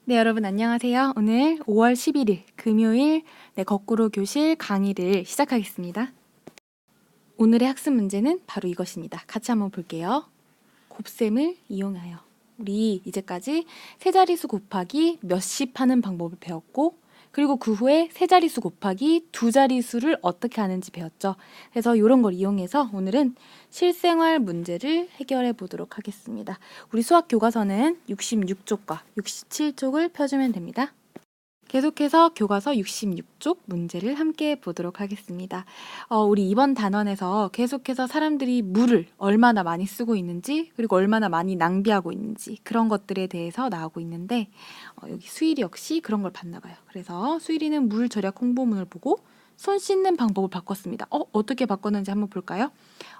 네, 여러분 안녕하세요. 오늘 5월 11일 금요일 거꾸로 교실 강의를 시작하겠습니다. 오늘의 학습 문제는 바로 이것입니다. 같이 한번 볼게요. 곱셈을 이용하여 우리 이제까지 세자리수 곱하기 몇십 하는 방법을 배웠고, 그리고 그 후에 세자리수 곱하기 두 자리수를 어떻게 하는지 배웠죠. 그래서 이런 걸 이용해서 오늘은 실생활 문제를 해결해 보도록 하겠습니다. 우리 수학 교과서는 66쪽과 67쪽을 펴주면 됩니다. 계속해서 교과서 66쪽 문제를 함께 보도록 하겠습니다. 우리 이번 단원에서 계속해서 사람들이 물을 얼마나 많이 쓰고 있는지, 그리고 얼마나 많이 낭비하고 있는지 그런 것들에 대해서 나오고 있는데, 여기 수일이 역시 그런 걸 봤나 봐요. 그래서 수일이는 물 절약 홍보문을 보고 손 씻는 방법을 바꿨습니다. 어떻게 바꿨는지 한번 볼까요?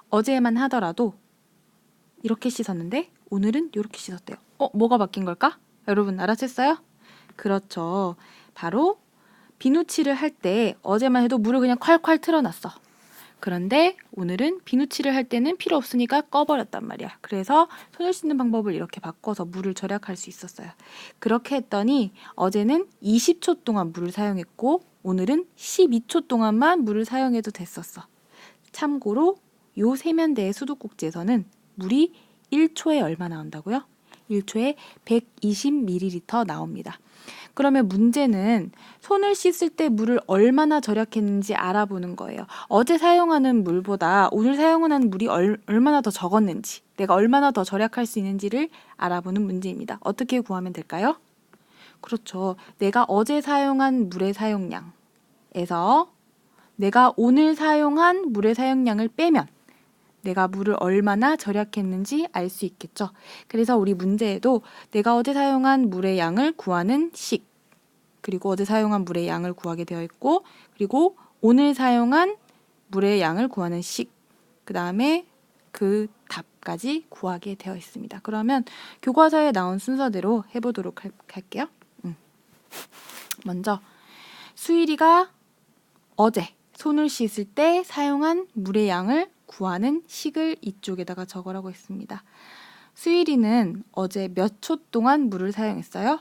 어제만 하더라도 이렇게 씻었는데 오늘은 이렇게 씻었대요. 뭐가 바뀐 걸까? 여러분 알아챘어요? 그렇죠. 바로 비누칠을 할 때 어제만 해도 물을 그냥 콸콸 틀어놨어. 그런데 오늘은 비누칠을 할 때는 필요 없으니까 꺼버렸단 말이야. 그래서 손을 씻는 방법을 이렇게 바꿔서 물을 절약할 수 있었어요. 그렇게 했더니 어제는 20초 동안 물을 사용했고 오늘은 12초 동안만 물을 사용해도 됐었어. 참고로 요 세면대의 수도꼭지에서는 물이 1초에 얼마 나온다고요? 1초에 120ml 나옵니다. 그러면 문제는 손을 씻을 때 물을 얼마나 절약했는지 알아보는 거예요. 어제 사용하는 물보다 오늘 사용하는 물이 얼마나 더 적었는지, 내가 얼마나 더 절약할 수 있는지를 알아보는 문제입니다. 어떻게 구하면 될까요? 그렇죠. 내가 어제 사용한 물의 사용량에서 내가 오늘 사용한 물의 사용량을 빼면 내가 물을 얼마나 절약했는지 알 수 있겠죠. 그래서 우리 문제에도 내가 어제 사용한 물의 양을 구하는 식, 그리고 어제 사용한 물의 양을 구하게 되어 있고, 그리고 오늘 사용한 물의 양을 구하는 식, 그 다음에 그 답까지 구하게 되어 있습니다. 그러면 교과서에 나온 순서대로 해보도록 할게요. 먼저 수일이가 어제 손을 씻을 때 사용한 물의 양을 구하는 식을 이쪽에다가 적으라고 했습니다. 수일이는 어제 몇 초 동안 물을 사용했어요?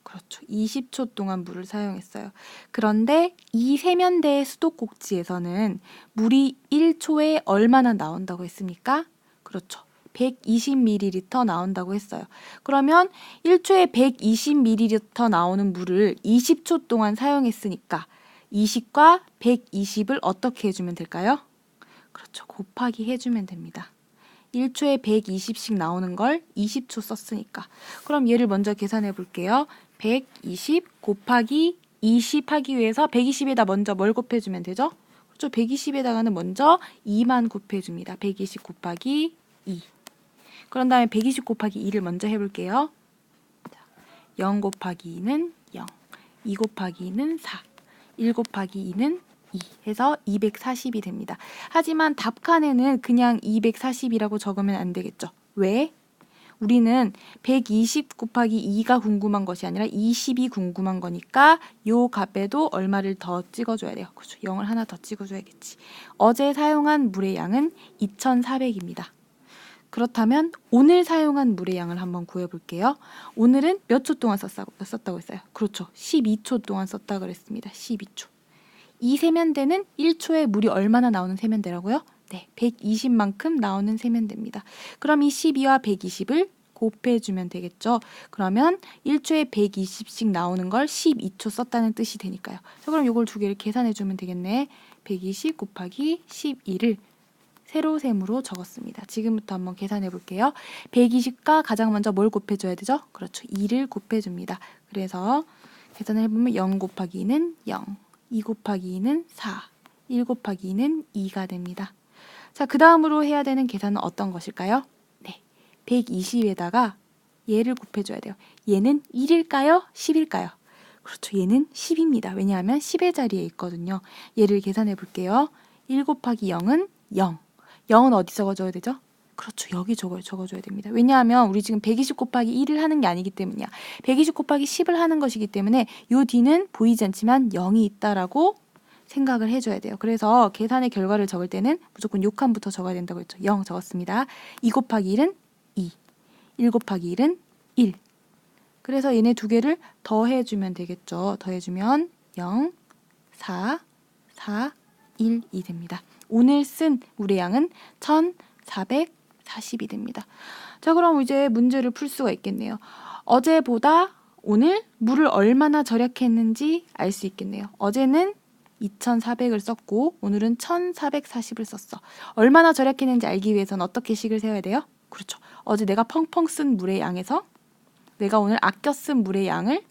그렇죠. 20초 동안 물을 사용했어요. 그런데 이 세면대의 수도꼭지에서는 물이 1초에 얼마나 나온다고 했습니까? 그렇죠. 120ml 나온다고 했어요. 그러면 1초에 120ml 나오는 물을 20초 동안 사용했으니까 20과 120을 어떻게 해주면 될까요? 그렇죠. 곱하기 해주면 됩니다. 1초에 120씩 나오는 걸 20초 썼으니까. 그럼 얘를 먼저 계산해 볼게요. 120 곱하기 20 하기 위해서 120에다 먼저 뭘 곱해주면 되죠? 그렇죠. 120에다가는 먼저 2만 곱해줍니다. 120 곱하기 2. 그런 다음에 120 곱하기 2를 먼저 해볼게요. 0 곱하기 2는 0, 2 곱하기 2는 4, 1 곱하기 2는 2 해서 240이 됩니다. 하지만 답칸에는 그냥 240이라고 적으면 안 되겠죠. 왜? 우리는 120 곱하기 2가 궁금한 것이 아니라 20이 궁금한 거니까 요 값에도 얼마를 더 찍어줘야 돼요. 그렇죠. 0을 하나 더 찍어줘야겠지. 어제 사용한 물의 양은 2400입니다. 그렇다면 오늘 사용한 물의 양을 한번 구해볼게요. 오늘은 몇 초 동안 썼다고 했어요? 그렇죠. 12초 동안 썼다 그랬습니다. 12초. 이 세면대는 1초에 물이 얼마나 나오는 세면대라고요? 네, 120만큼 나오는 세면대입니다. 그럼 이 12와 120을 곱해주면 되겠죠. 그러면 1초에 120씩 나오는 걸 12초 썼다는 뜻이 되니까요. 자, 그럼 이걸 두 개를 계산해주면 되겠네. 120 곱하기 12를 세로셈으로 적었습니다. 지금부터 한번 계산해 볼게요. 120과 가장 먼저 뭘 곱해줘야 되죠? 그렇죠. 2를 곱해줍니다. 그래서 계산을 해보면 0 곱하기 2는 0, 2 곱하기 2는 4, 1 곱하기 2는 2가 됩니다. 자, 그 다음으로 해야 되는 계산은 어떤 것일까요? 네, 120에다가 얘를 곱해줘야 돼요. 얘는 1일까요? 10일까요? 그렇죠. 얘는 10입니다. 왜냐하면 10의 자리에 있거든요. 얘를 계산해 볼게요. 1 곱하기 0은 0. 0은 어디 적어줘야 되죠? 그렇죠. 여기 적어줘야 됩니다. 왜냐하면 우리 지금 120 곱하기 1을 하는 게 아니기 때문이야. 120 곱하기 10을 하는 것이기 때문에 요 뒤는 보이지 않지만 0이 있다라고 생각을 해줘야 돼요. 그래서 계산의 결과를 적을 때는 무조건 요 칸부터 적어야 된다고 했죠. 0 적었습니다. 2 곱하기 1은 2, 1 곱하기 1은 1, 그래서 얘네 두 개를 더해주면 되겠죠. 더해주면 0, 4, 4, 1이 됩니다. 오늘 쓴 물의 양은 1440이 됩니다. 자, 그럼 이제 문제를 풀 수가 있겠네요. 어제보다 오늘 물을 얼마나 절약했는지 알 수 있겠네요. 어제는 2400을 썼고 오늘은 1440을 썼어. 얼마나 절약했는지 알기 위해서는 어떻게 식을 세워야 돼요? 그렇죠. 어제 내가 펑펑 쓴 물의 양에서 내가 오늘 아껴 쓴 물의 양을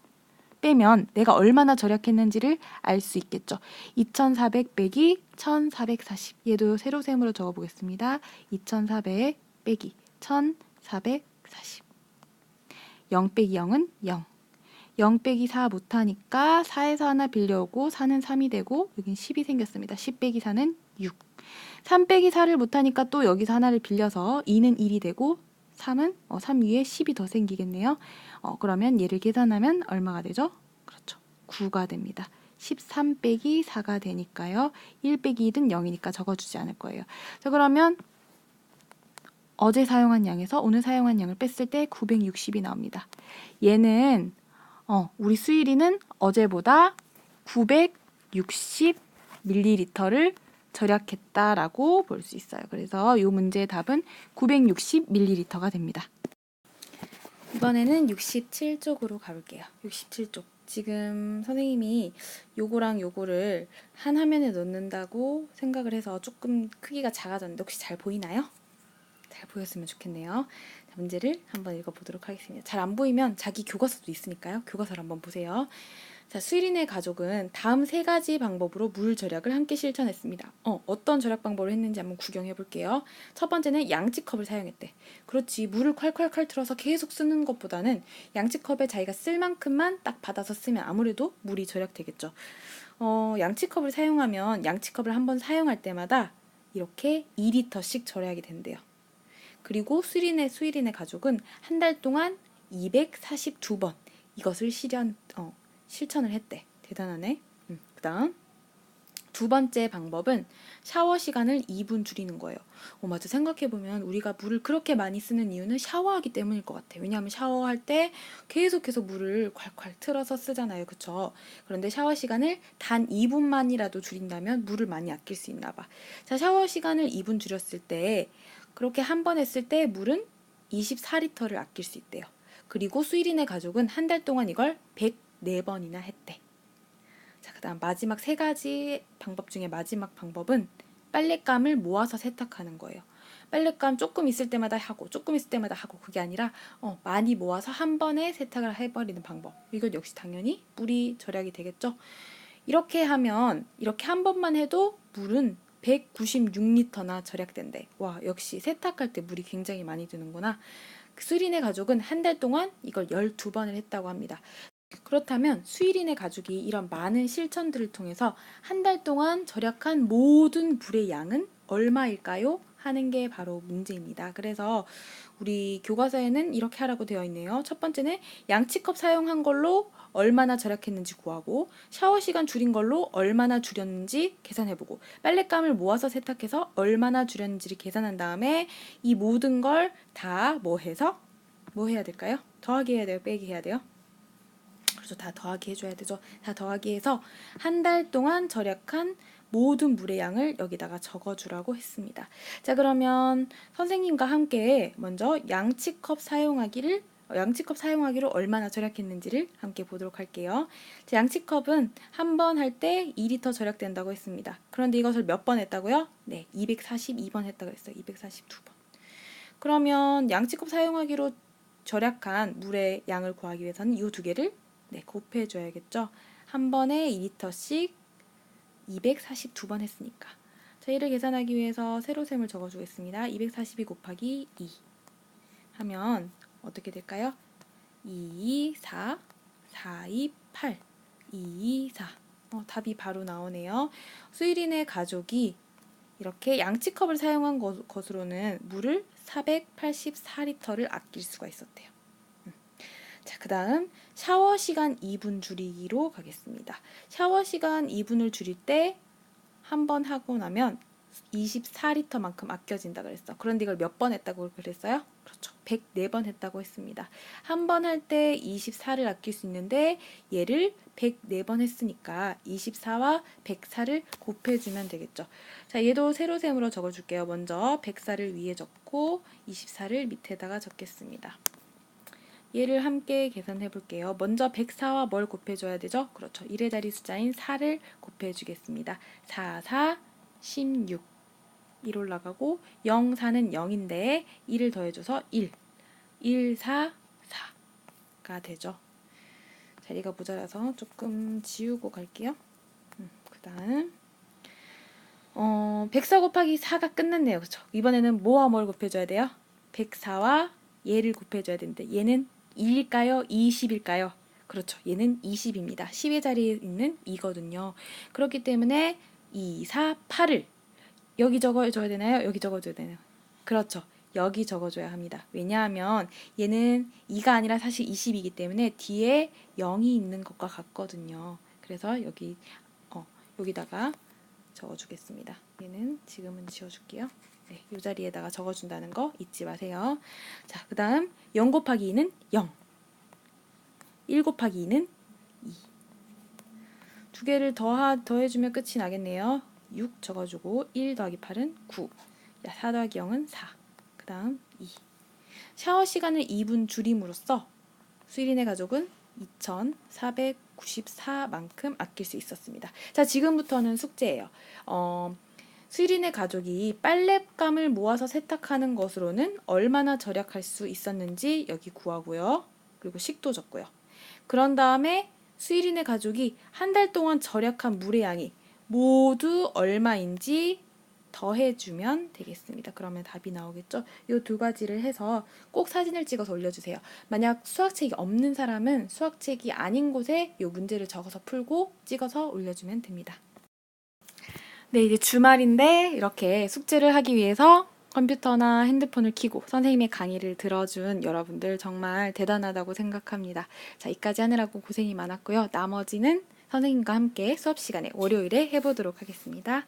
빼면 내가 얼마나 절약했는지를 알 수 있겠죠. 2400 빼기 1440. 얘도 세로셈으로 적어보겠습니다. 2400 빼기 1440. 0 빼기 0은 0. 0 빼기 4 못하니까 4에서 하나 빌려오고 4는 3이 되고 여긴 10이 생겼습니다. 10 빼기 4는 6. 3 빼기 4를 못하니까 또 여기서 하나를 빌려서 2는 1이 되고 3은 3 위에 10이 더 생기겠네요. 그러면 얘를 계산하면 얼마가 되죠? 그렇죠. 9가 됩니다. 13 빼기 4가 되니까요. 1 빼기 1은 0이니까 적어주지 않을 거예요. 자, 그러면 어제 사용한 양에서 오늘 사용한 양을 뺐을 때 960이 나옵니다. 얘는 우리 수일이는 어제보다 960ml를 절약했다라고 볼 수 있어요. 그래서 이 문제의 답은 960ml가 됩니다. 이번에는 67쪽으로 가볼게요. 67쪽. 지금 선생님이 요거랑 요거를 한 화면에 넣는다고 생각을 해서 조금 크기가 작아졌는데 혹시 잘 보이나요? 잘 보였으면 좋겠네요. 자, 문제를 한번 읽어보도록 하겠습니다. 잘 안 보이면 자기 교과서도 있으니까요. 교과서를 한번 보세요. 자, 수일이네 가족은 다음 세 가지 방법으로 물 절약을 함께 실천했습니다. 어떤 절약 방법을 했는지 한번 구경해 볼게요. 첫 번째는 양치컵을 사용했대. 그렇지, 물을 콸콸콸 틀어서 계속 쓰는 것보다는 양치컵에 자기가 쓸 만큼만 딱 받아서 쓰면 아무래도 물이 절약되겠죠. 양치컵을 사용하면 양치컵을 한번 사용할 때마다 이렇게 2리터씩 절약이 된대요. 그리고 수일이네 가족은 한 달 동안 242번 이것을 실천을 했대. 대단하네. 그 다음 두 번째 방법은 샤워 시간을 2분 줄이는 거예요. 맞아. 생각해보면 우리가 물을 그렇게 많이 쓰는 이유는 샤워하기 때문일 것 같아. 왜냐하면 샤워할 때 계속해서 물을 콸콸 틀어서 쓰잖아요. 그쵸? 그런데 샤워 시간을 단 2분만이라도 줄인다면 물을 많이 아낄 수 있나 봐. 자, 샤워 시간을 2분 줄였을 때 그렇게 한 번 했을 때 물은 24리터를 아낄 수 있대요. 그리고 수일이네 가족은 한 달 동안 이걸 104번이나 했대. 자, 그 다음 마지막 세 가지 방법 중에 마지막 방법은 빨랫감을 모아서 세탁하는 거예요. 빨랫감 조금 있을 때마다 하고 조금 있을 때마다 하고 그게 아니라 많이 모아서 한 번에 세탁을 해버리는 방법. 이건 역시 당연히 물이 절약이 되겠죠. 이렇게 하면 이렇게 한 번만 해도 물은 196리터나 절약된대. 와, 역시 세탁할 때 물이 굉장히 많이 드는구나. 수일이네 가족은 한 달 동안 이걸 12번을 했다고 합니다. 그렇다면 수일이네 가족이 이런 많은 실천들을 통해서 한 달 동안 절약한 모든 물의 양은 얼마일까요? 하는 게 바로 문제입니다. 그래서 우리 교과서에는 이렇게 하라고 되어 있네요. 첫 번째는 양치컵 사용한 걸로 얼마나 절약했는지 구하고, 샤워 시간 줄인 걸로 얼마나 줄였는지 계산해보고, 빨랫감을 모아서 세탁해서 얼마나 줄였는지를 계산한 다음에 이 모든 걸 다 뭐 해야 될까요? 더하기 해야 돼요? 빼기 해야 돼요? 그래서 다 더하기 해줘야 되죠. 다 더하기 해서 한 달 동안 절약한 모든 물의 양을 여기다가 적어주라고 했습니다. 자, 그러면 선생님과 함께 먼저 양치컵 사용하기로 얼마나 절약했는지를 함께 보도록 할게요. 자, 양치컵은 한 번 할 때 2리터 절약된다고 했습니다. 그런데 이것을 몇 번 했다고요? 네, 242번 했다고 했어요. 242번. 그러면 양치컵 사용하기로 절약한 물의 양을 구하기 위해서는 이 두 개를 곱해줘야겠죠. 한 번에 2리터씩 242번 했으니까. 자, 이를 계산하기 위해서 세로셈을 적어주겠습니다. 242 곱하기 2 하면 어떻게 될까요? 2, 4, 4, 2, 8, 2, 4. 답이 바로 나오네요. 수일이네 가족이 이렇게 양치컵을 사용한 것으로는 물을 484리터를 아낄 수가 있었대요. 자, 그 다음 샤워 시간 2분 줄이기로 가겠습니다. 샤워 시간 2분을 줄일 때 한 번 하고 나면 24리터만큼 아껴진다 그랬어. 그런데 이걸 몇 번 했다고 그랬어요? 그렇죠. 104번 했다고 했습니다. 한 번 할 때 24를 아낄 수 있는데 얘를 104번 했으니까 24와 104를 곱해주면 되겠죠. 자, 얘도 세로셈으로 적어줄게요. 먼저 104를 위에 적고 24를 밑에다가 적겠습니다. 얘를 함께 계산해 볼게요. 먼저 104와 뭘 곱해줘야 되죠? 그렇죠. 1의 자리 숫자인 4를 곱해주겠습니다. 4, 4, 16. 1 올라가고 0, 4는 0인데 1을 더해줘서 1. 1, 4, 4가 되죠. 자리가 모자라서 조금 지우고 갈게요. 그 다음 104 곱하기 4가 끝났네요. 그렇죠? 이번에는 뭐와 뭘 곱해줘야 돼요? 104와 얘를 곱해줘야 되는데 얘는 2일까요? 20일까요? 그렇죠. 얘는 20입니다. 10의 자리에 있는 2거든요. 그렇기 때문에 2, 4, 8을 여기 적어줘야 되나요? 여기 적어줘야 되나요? 그렇죠. 여기 적어줘야 합니다. 왜냐하면 얘는 2가 아니라 사실 20이기 때문에 뒤에 0이 있는 것과 같거든요. 그래서 여기다가 적어주겠습니다. 얘는 지금은 지워줄게요. 네, 이 자리에다가 적어준다는 거 잊지 마세요. 자, 그 다음 0 곱하기 2는 0. 1 곱하기 2는 2. 두 개를 더해주면 끝이 나겠네요. 6 적어주고 1 더하기 8은 9. 4 더하기 0은 4. 그 다음 2. 샤워 시간을 2분 줄임으로써 수일이네 가족은 2,494만큼 아낄 수 있었습니다. 자, 지금부터는 숙제예요. 수일이네 가족이 빨랫감을 모아서 세탁하는 것으로는 얼마나 절약할 수 있었는지 여기 구하고요. 그리고 식도 적고요. 그런 다음에 수일이네 가족이 한 달 동안 절약한 물의 양이 모두 얼마인지 더해주면 되겠습니다. 그러면 답이 나오겠죠? 이 두 가지를 해서 꼭 사진을 찍어서 올려주세요. 만약 수학책이 없는 사람은 수학책이 아닌 곳에 이 문제를 적어서 풀고 찍어서 올려주면 됩니다. 네, 이제 주말인데 이렇게 숙제를 하기 위해서 컴퓨터나 핸드폰을 켜고 선생님의 강의를 들어준 여러분들 정말 대단하다고 생각합니다. 자, 이까지 하느라고 고생이 많았고요. 나머지는 선생님과 함께 수업 시간에 월요일에 해보도록 하겠습니다.